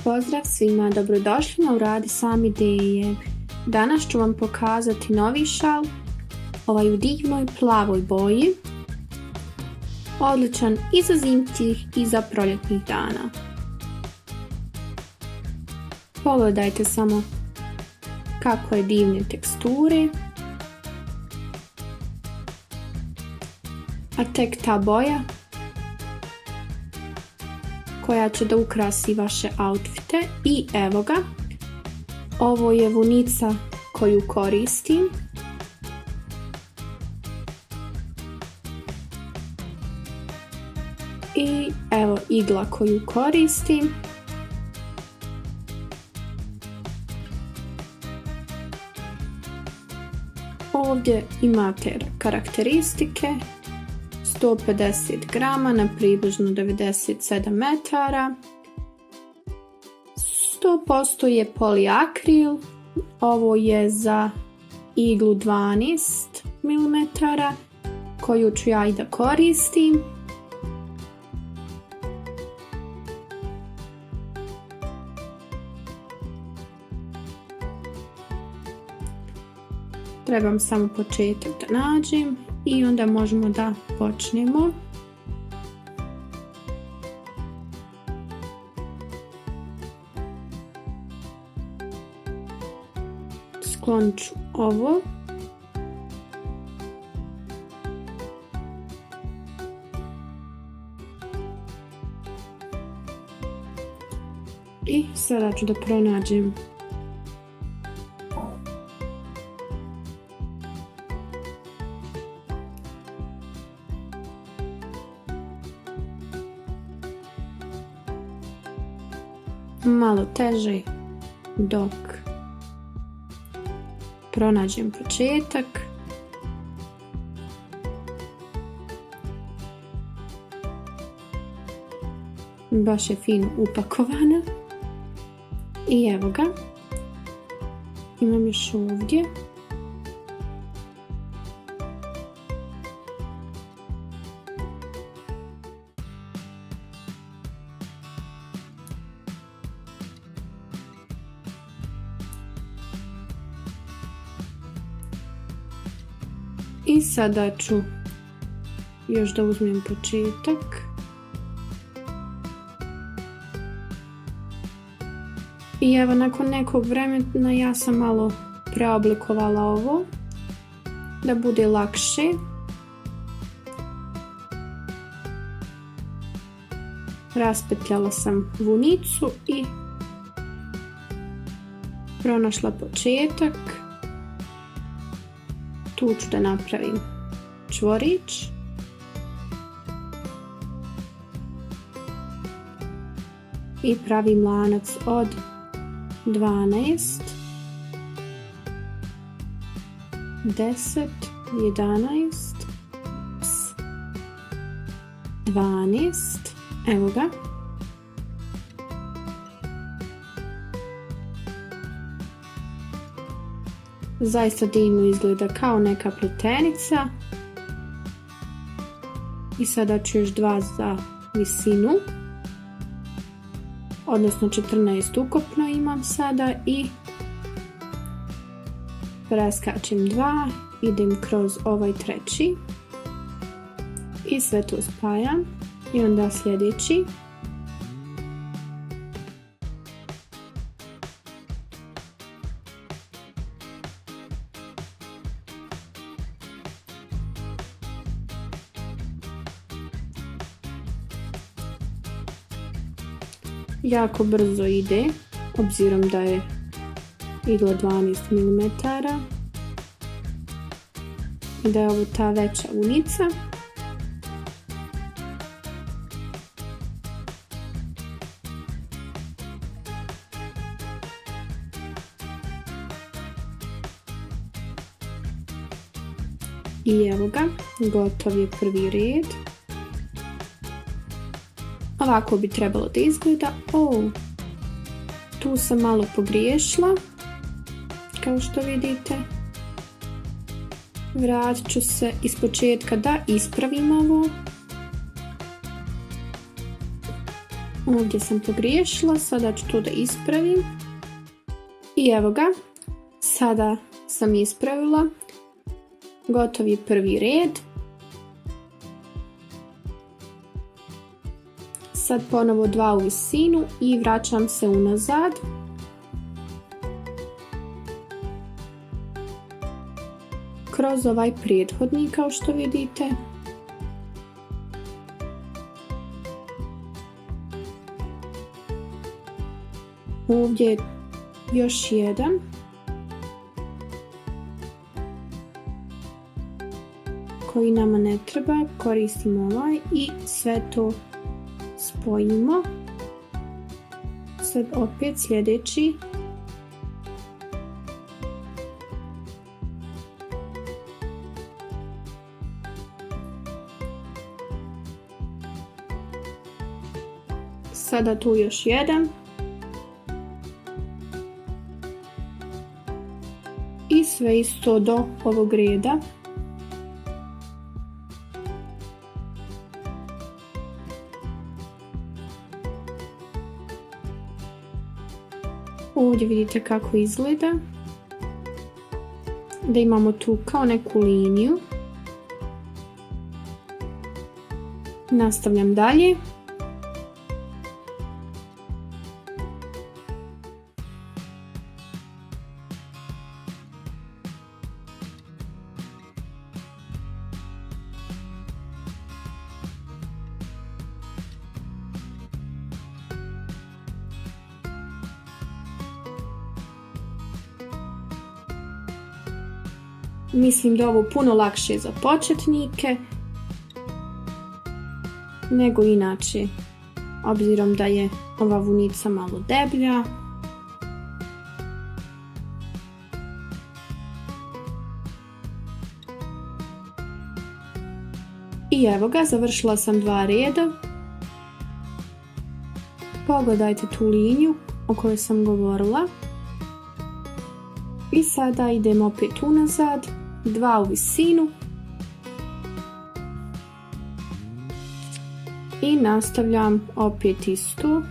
Pozdrav svima, dobrodošli na Uradi sam ideje. Danas ću vam pokazati novi šal, u divnoj plavoj boji. Odličan i za zimskih i za proljetnih dana. Pogledajte samo kako je divne teksture. A tek ta boja koja će da ukrasi vaše outfite. I evo ga, ovo je vunica koju koristim. I evo igla koju koristim. Ovdje imate karakteristike. 150 grama na približno 97 metara. 100% je poliakril. Ovo je za iglu 12 mm koju ću ja i da koristim. Trebam samo početak da nađem i onda možemo da počnemo. Sklonit ću ovo. I sada ću da pronađem malo teže dok pronađem početak. Baš je fino upakovana. I evo ga. Imam još ovdje. I sada ću još da uzmem početak. I evo nakon nekog vremena ja sam malo preoblikovala ovo da bude lakše. Raspetljala sam vunicu i pronašla početak. Tu ću da napravim čvorić. I pravim lanac od 12, 10, 11, 12, evo ga. Zaista divno izgleda kao neka pletenica. I sada ću još 2 za visinu. Odnosno 14 ukupno imam sada i preskačem 2, idem kroz ovaj treći i sve to spajam i onda sljedeći. Jako brzo ide, obzirom da je igla 12 mm i da je ovo ta veća vunica. I evo ga, gotov je prvi red. Ovako bi trebalo da izgleda. Tu sam malo pogriješila, kao što vidite. Vratit ću se iz početka da ispravim ovo. Ovdje sam pogriješila, sada ću to da ispravim. I evo ga, sada sam ispravila. Gotov je prvi red. Sad ponovo 2 u visinu i vraćam se unazad. Kroz ovaj prethodni, kao što vidite. Ovdje je još jedan. Koji nama ne treba, koristimo ovaj i sve to spojimo. Sad opet sljedeći. Sada tu još jedan. I sve isto do ovog reda. Ovdje vidite kako izgleda. Da imamo tu kao neku liniju. Nastavljam dalje. Mislim da je ovo puno lakše za početnike nego inače, obzirom da je ova vunica malo deblja. I evo ga, završila sam 2 reda. Pogledajte tu liniju o kojoj sam govorila. I sada idem opet unazad, 2 u visinu. I nastavljam opet isto.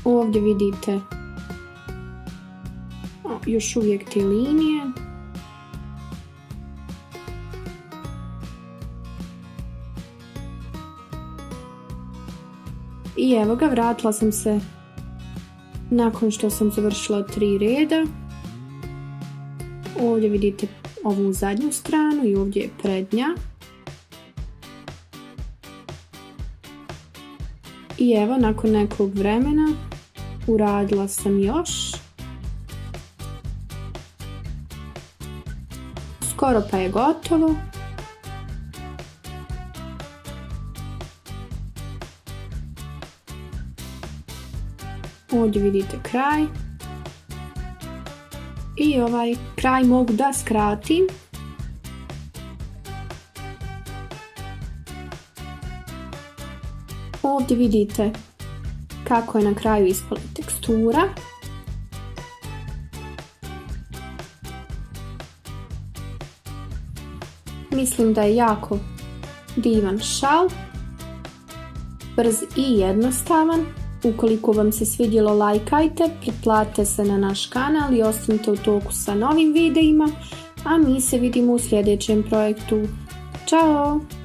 Ovdje vidite još uvijek te linije. I evo ga, vratila sam se nakon što sam završila 3 reda. Ovdje vidite ovu zadnju stranu i ovdje je prednja. I evo, nakon nekog vremena uradila sam još. Skoro pa je gotovo. Ovdje vidite kraj. I ovaj kraj mogu da skratim. Ovdje vidite kako je na kraju ispala tekstura. Mislim da je jako divan šal, brz i jednostavan. Ukoliko vam se svidjelo, lajkajte, pretplatite se na naš kanal i ostanite u toku sa novim videima, a mi se vidimo u sljedećem projektu. Ćao!